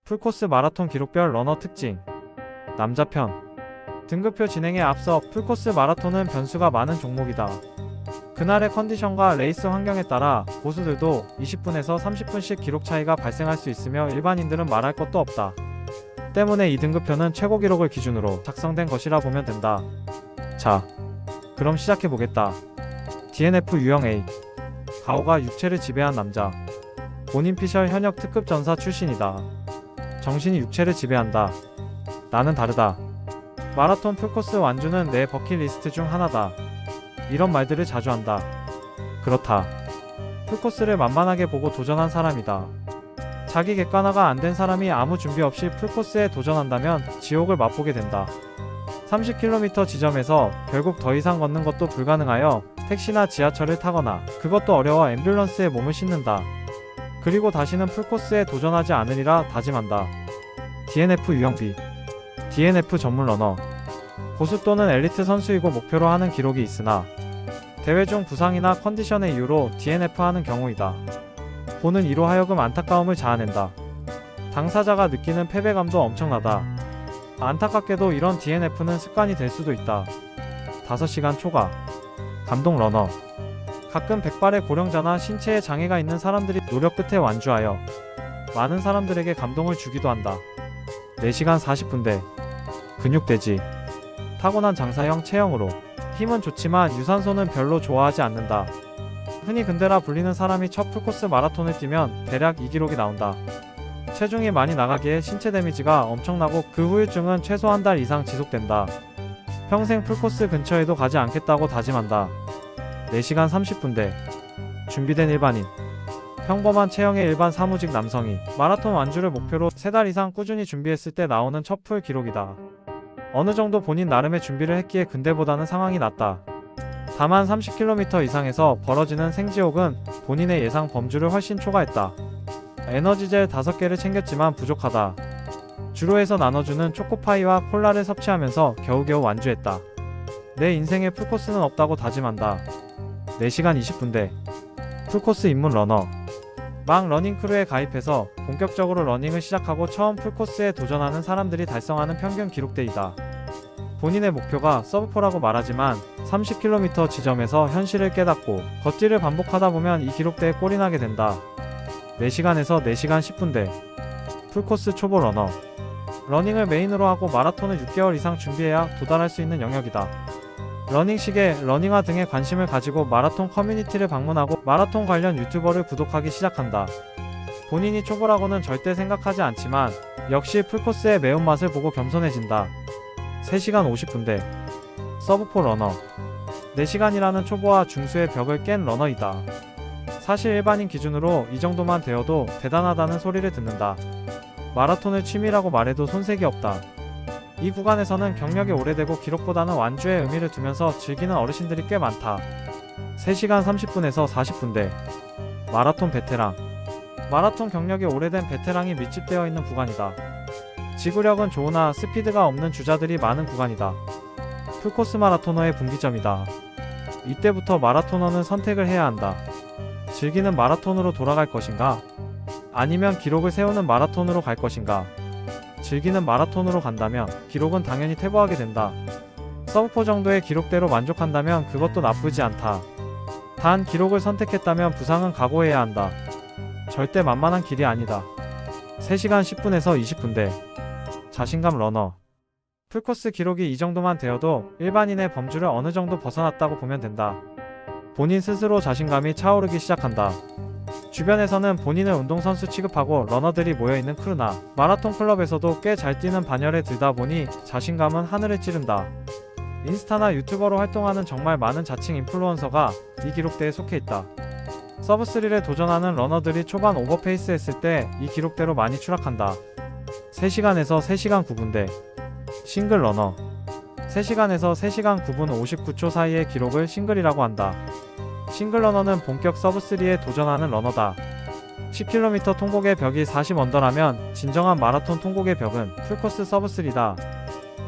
풀코스 마라톤 기록별 러너 특징. 남자편. 등급표 진행에 앞서 풀코스 마라톤은 변수가 많은 종목이다. 그날의 컨디션과 레이스 환경에 따라 고수들도 20분에서 30분씩 기록 차이가 발생할 수 있으며 일반인들은 말할 것도 없다. 때문에 이 등급표는 최고 기록을 기준으로 작성된 것이라 보면 된다. 자, 그럼 시작해보겠다. DNF 유형 A. 가오가 육체를 지배한 남자. 본인 피셜 현역 특급 전사 출신이다. 정신이 육체를 지배한다. 나는 다르다. 마라톤 풀코스 완주는 내 버킷리스트 중 하나다. 이런 말들을 자주 한다. 그렇다. 풀코스를 만만하게 보고 도전한 사람이다. 자기 객관화가 안 된 사람이 아무 준비 없이 풀코스에 도전한다면 지옥을 맛보게 된다. 30km 지점에서 결국 더 이상 걷는 것도 불가능하여 택시나 지하철을 타거나 그것도 어려워 앰뷸런스에 몸을 싣는다. 그리고 다시는 풀코스에 도전하지 않으리라 다짐한다. DNF 유형 B. DNF 전문 러너. 고수 또는 엘리트 선수이고 목표로 하는 기록이 있으나 대회 중 부상이나 컨디션의 이유로 DNF 하는 경우이다. 보는 이로 하여금 안타까움을 자아낸다. 당사자가 느끼는 패배감도 엄청나다. 안타깝게도 이런 DNF는 습관이 될 수도 있다. 5시간 초과. 감동 러너. 가끔 백발의 고령자나 신체에 장애가 있는 사람들이 노력 끝에 완주하여 많은 사람들에게 감동을 주기도 한다. 4시간 40분대. 근육돼지. 타고난 장사형 체형으로 힘은 좋지만 유산소는 별로 좋아하지 않는다. 흔히 근대라 불리는 사람이 첫 풀코스 마라톤을 뛰면 대략 이 기록이 나온다. 체중이 많이 나가기에 신체 데미지가 엄청나고 그 후유증은 최소 한 달 이상 지속된다. 평생 풀코스 근처에도 가지 않겠다고 다짐한다. 4시간 30분대. 준비된 일반인. 평범한 체형의 일반 사무직 남성이 마라톤 완주를 목표로 3달 이상 꾸준히 준비했을 때 나오는 첫 풀 기록이다. 어느 정도 본인 나름의 준비를 했기에 근대보다는 상황이 낫다. 다만 30km 이상에서 벌어지는 생지옥은 본인의 예상 범주를 훨씬 초과했다. 에너지젤 5개를 챙겼지만 부족하다. 주로에서 나눠주는 초코파이와 콜라를 섭취하면서 겨우겨우 완주했다. 내 인생에 풀코스는 없다고 다짐한다. 4시간 20분대. 풀코스 입문 러너. 막 러닝크루에 가입해서 본격적으로 러닝을 시작하고 처음 풀코스에 도전하는 사람들이 달성하는 평균 기록대이다. 본인의 목표가 서브4라고 말하지만 30km 지점에서 현실을 깨닫고 걷기를 반복하다 보면 이 기록대에 꼴이 나게 된다. 4시간에서 4시간 10분대. 풀코스 초보 러너. 러닝을 메인으로 하고 마라톤을 6개월 이상 준비해야 도달할 수 있는 영역이다. 러닝시계, 러닝화 등에 관심을 가지고 마라톤 커뮤니티를 방문하고 마라톤 관련 유튜버를 구독하기 시작한다. 본인이 초보라고는 절대 생각하지 않지만 역시 풀코스의 매운맛을 보고 겸손해진다. 3시간 50분대. 서브4 러너. 4시간이라는 초보와 중수의 벽을 깬 러너이다. 사실 일반인 기준으로 이 정도만 되어도 대단하다는 소리를 듣는다. 마라톤을 취미라고 말해도 손색이 없다. 이 구간에서는 경력이 오래되고 기록보다는 완주에 의미를 두면서 즐기는 어르신들이 꽤 많다. 3시간 30분에서 40분대. 마라톤 베테랑. 마라톤 경력이 오래된 베테랑이 밀집되어 있는 구간이다. 지구력은 좋으나 스피드가 없는 주자들이 많은 구간이다. 풀코스 마라토너의 분기점이다. 이때부터 마라토너는 선택을 해야 한다. 즐기는 마라톤으로 돌아갈 것인가? 아니면 기록을 세우는 마라톤으로 갈 것인가? 즐기는 마라톤으로 간다면 기록은 당연히 퇴보하게 된다. 서브4 정도의 기록대로 만족한다면 그것도 나쁘지 않다. 단 기록을 선택했다면 부상은 각오해야 한다. 절대 만만한 길이 아니다. 3시간 10분에서 20분대. 자신감 러너. 풀코스 기록이 이 정도만 되어도 일반인의 범주를 어느 정도 벗어났다고 보면 된다. 본인 스스로 자신감이 차오르기 시작한다. 주변에서는 본인을 운동선수 취급하고 러너들이 모여있는 크루나 마라톤 클럽에서도 꽤 잘 뛰는 반열에 들다 보니 자신감은 하늘을 찌른다. 인스타나 유튜버로 활동하는 정말 많은 자칭 인플루언서가 이 기록대에 속해 있다. 서브3를 도전하는 러너들이 초반 오버페이스 했을 때 이 기록대로 많이 추락한다. 3시간에서 3시간 9분대. 싱글 러너. 3시간에서 3시간 9분 59초 사이의 기록을 싱글이라고 한다. 싱글 러너는 본격 서브3에 도전하는 러너다. 10km 통곡의 벽이 40언더라면 진정한 마라톤 통곡의 벽은 풀코스 서브3다.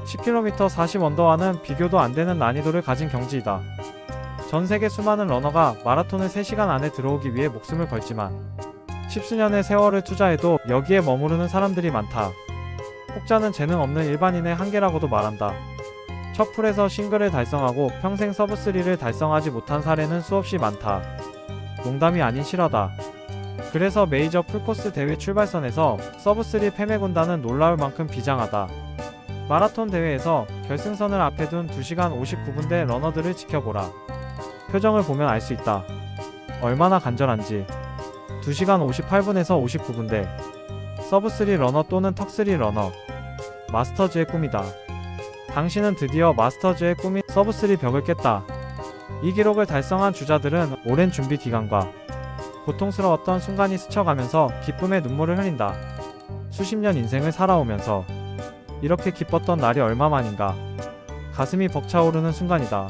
10km 40언더와는 비교도 안 되는 난이도를 가진 경지이다. 전 세계 수많은 러너가 마라톤을 3시간 안에 들어오기 위해 목숨을 걸지만 십수년의 세월을 투자해도 여기에 머무르는 사람들이 많다. 혹자는 재능 없는 일반인의 한계라고도 말한다. 첫 풀에서 싱글을 달성하고 평생 서브3를 달성하지 못한 사례는 수없이 많다. 농담이 아닌 실화다. 그래서 메이저 풀코스 대회 출발선에서 서브3 패배 군단은 놀라울 만큼 비장하다. 마라톤 대회에서 결승선을 앞에 둔 2시간 59분대 러너들을 지켜보라. 표정을 보면 알 수 있다. 얼마나 간절한지. 2시간 58분에서 59분대. 서브3 러너 또는 턱3 러너. 마스터즈의 꿈이다. 당신은 드디어 마스터즈의 꿈인 서브3 벽을 깼다. 이 기록을 달성한 주자들은 오랜 준비 기간과 고통스러웠던 순간이 스쳐가면서 기쁨의 눈물을 흘린다. 수십 년 인생을 살아오면서 이렇게 기뻤던 날이 얼마만인가. 가슴이 벅차오르는 순간이다.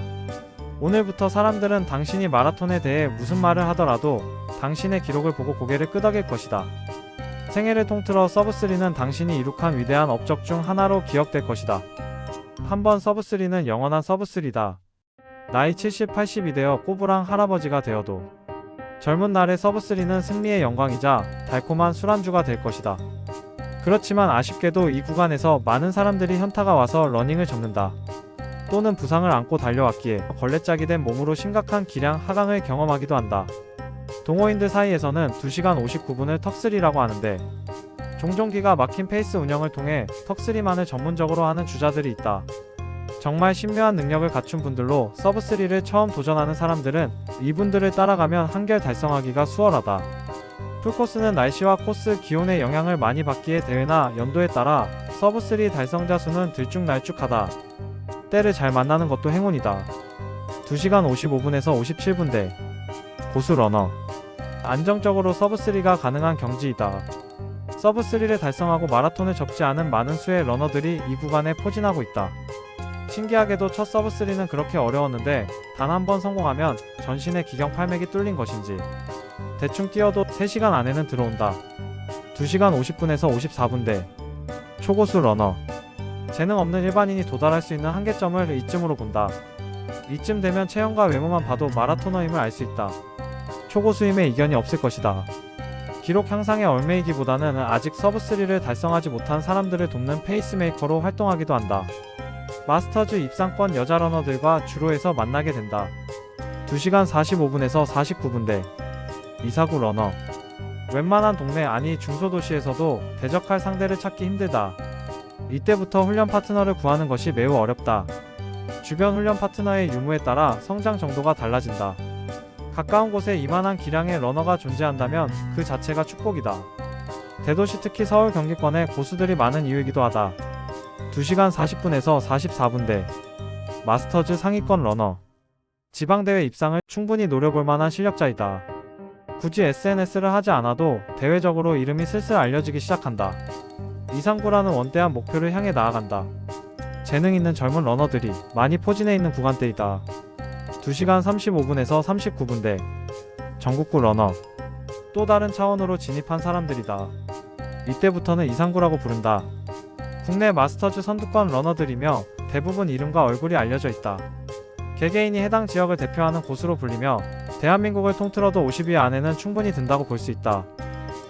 오늘부터 사람들은 당신이 마라톤에 대해 무슨 말을 하더라도 당신의 기록을 보고 고개를 끄덕일 것이다. 생애를 통틀어 서브3는 당신이 이룩한 위대한 업적 중 하나로 기억될 것이다. 한번 서브3는 영원한 서브3다. 나이 70, 80이 되어 꼬부랑 할아버지가 되어도 젊은 날의 서브3는 승리의 영광이자 달콤한 술안주가 될 것이다. 그렇지만 아쉽게도 이 구간에서 많은 사람들이 현타가 와서 러닝을 접는다. 또는 부상을 안고 달려왔기에 걸레짝이 된 몸으로 심각한 기량 하강을 경험하기도 한다. 동호인들 사이에서는 2시간 59분을 턱3라고 하는데 종종 기가 막힌 페이스 운영을 통해 턱3만을 전문적으로 하는 주자들이 있다. 정말 신묘한 능력을 갖춘 분들로 서브3를 처음 도전하는 사람들은 이분들을 따라가면 한결 달성하기가 수월하다. 풀코스는 날씨와 코스 기온의 영향을 많이 받기에 대회나 연도에 따라 서브3 달성자 수는 들쭉날쭉하다. 때를 잘 만나는 것도 행운이다. 2시간 55분에서 57분대. 고수 러너. 안정적으로 서브3가 가능한 경지이다. 서브3를 달성하고 마라톤을 접지 않은 많은 수의 러너들이 이 구간에 포진하고 있다. 신기하게도 첫 서브3는 그렇게 어려웠는데 단 한 번 성공하면 전신의 기경팔맥이 뚫린 것인지 대충 뛰어도 3시간 안에는 들어온다. 2시간 50분에서 54분대. 초고수 러너. 재능 없는 일반인이 도달할 수 있는 한계점을 이쯤으로 본다. 이쯤 되면 체형과 외모만 봐도 마라토너임을 알 수 있다. 초고수임에 이견이 없을 것이다. 기록 향상에 얽매이기보다는 아직 서브3를 달성하지 못한 사람들을 돕는 페이스메이커로 활동하기도 한다. 마스터즈 입상권 여자 러너들과 주로에서 만나게 된다. 2시간 45분에서 49분대. 이사구 러너. 웬만한 동네 아니 중소도시에서도 대적할 상대를 찾기 힘들다. 이때부터 훈련 파트너를 구하는 것이 매우 어렵다. 주변 훈련 파트너의 유무에 따라 성장 정도가 달라진다. 가까운 곳에 이만한 기량의 러너가 존재한다면 그 자체가 축복이다. 대도시 특히 서울 경기권에 고수들이 많은 이유이기도 하다. 2시간 40분에서 44분대. 마스터즈 상위권 러너. 지방대회 입상을 충분히 노려볼 만한 실력자이다. 굳이 SNS를 하지 않아도 대외적으로 이름이 슬슬 알려지기 시작한다. 이상구라는 원대한 목표를 향해 나아간다. 재능 있는 젊은 러너들이 많이 포진해 있는 구간대이다. 2시간 35분에서 39분대. 전국구 러너. 또 다른 차원으로 진입한 사람들이다. 이때부터는 이상구라고 부른다. 국내 마스터즈 선두권 러너들이며 대부분 이름과 얼굴이 알려져 있다. 개개인이 해당 지역을 대표하는 고수로 불리며 대한민국을 통틀어도 50위 안에는 충분히 든다고 볼 수 있다.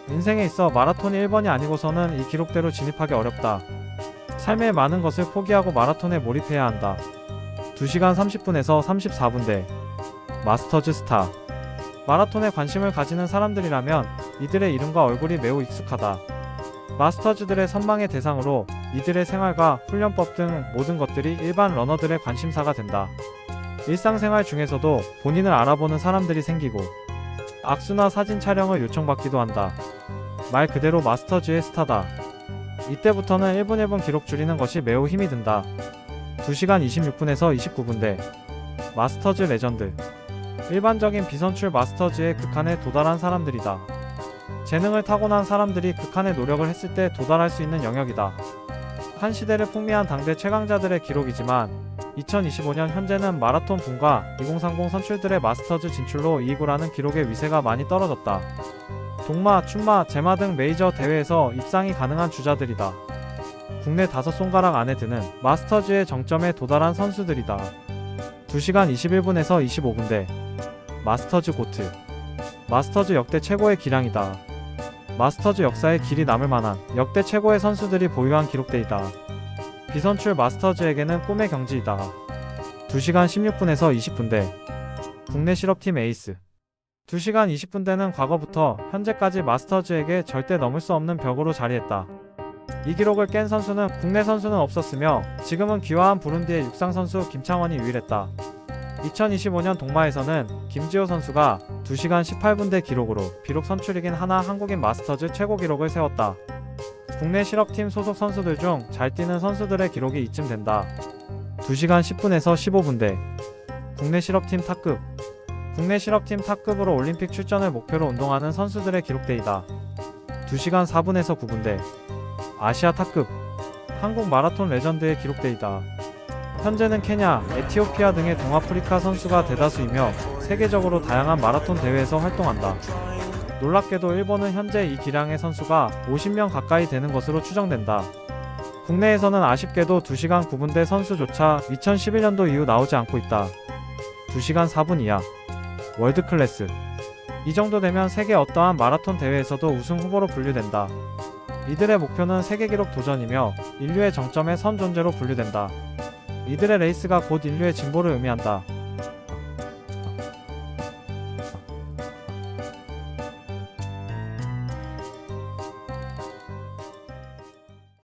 인생에 있어 마라톤이 1번이 아니고서는 이 기록대로 진입하기 어렵다. 삶의 많은 것을 포기하고 마라톤에 몰입해야 한다. 2시간 30분에서 34분대. 마스터즈 스타. 마라톤에 관심을 가지는 사람들이라면 이들의 이름과 얼굴이 매우 익숙하다. 마스터즈들의 선망의 대상으로 이들의 생활과 훈련법 등 모든 것들이 일반 러너들의 관심사가 된다. 일상생활 중에서도 본인을 알아보는 사람들이 생기고 악수나 사진 촬영을 요청받기도 한다. 말 그대로 마스터즈의 스타다. 이때부터는 1분 1분 기록 줄이는 것이 매우 힘이 든다. 2시간 26분에서 29분대. 마스터즈 레전드. 일반적인 비선출 마스터즈의 극한에 도달한 사람들이다. 재능을 타고난 사람들이 극한의 노력을 했을 때 도달할 수 있는 영역이다. 한 시대를 풍미한 당대 최강자들의 기록이지만 2025년 현재는 마라톤 붐과 2030 선출들의 마스터즈 진출로 이구라는 기록의 위세가 많이 떨어졌다. 동마, 춘마, 제마 등 메이저 대회에서 입상이 가능한 주자들이다. 국내 5손가락 안에 드는 마스터즈의 정점에 도달한 선수들이다. 2시간 21분에서 25분대. 마스터즈 고트. 마스터즈 역대 최고의 기량이다. 마스터즈 역사에 길이 남을 만한 역대 최고의 선수들이 보유한 기록대이다. 비선출 마스터즈에게는 꿈의 경지이다. 2시간 16분에서 20분대 국내 실업팀 에이스 2시간 20분대는 과거부터 현재까지 마스터즈에게 절대 넘을 수 없는 벽으로 자리했다. 이 기록을 깬 선수는 국내 선수는 없었으며 지금은 귀화한 부룬디의 육상 선수 김창원이 유일했다. 2025년 동마에서는 김지호 선수가 2시간 18분대 기록으로 비록 선출이긴 하나 한국인 마스터즈 최고 기록을 세웠다. 국내 실업팀 소속 선수들 중 잘 뛰는 선수들의 기록이 이쯤 된다. 2시간 10분에서 15분대 국내 실업팀 탑급 국내 실업팀 탑급으로 올림픽 출전을 목표로 운동하는 선수들의 기록대이다. 2시간 4분에서 9분대 아시아 탑급 한국 마라톤 레전드의 기록대이다. 현재는 케냐, 에티오피아 등의 동아프리카 선수가 대다수이며 세계적으로 다양한 마라톤 대회에서 활동한다. 놀랍게도 일본은 현재 이 기량의 선수가 50명 가까이 되는 것으로 추정된다. 국내에서는 아쉽게도 2시간 9분대 선수조차 2011년도 이후 나오지 않고 있다. 2시간 4분 이하 월드클래스 이 정도 되면 세계 어떠한 마라톤 대회에서도 우승 후보로 분류된다. 이들의 목표는 세계기록 도전이며 인류의 정점에 선 존재로 분류된다. 이들의 레이스가 곧 인류의 진보를 의미한다.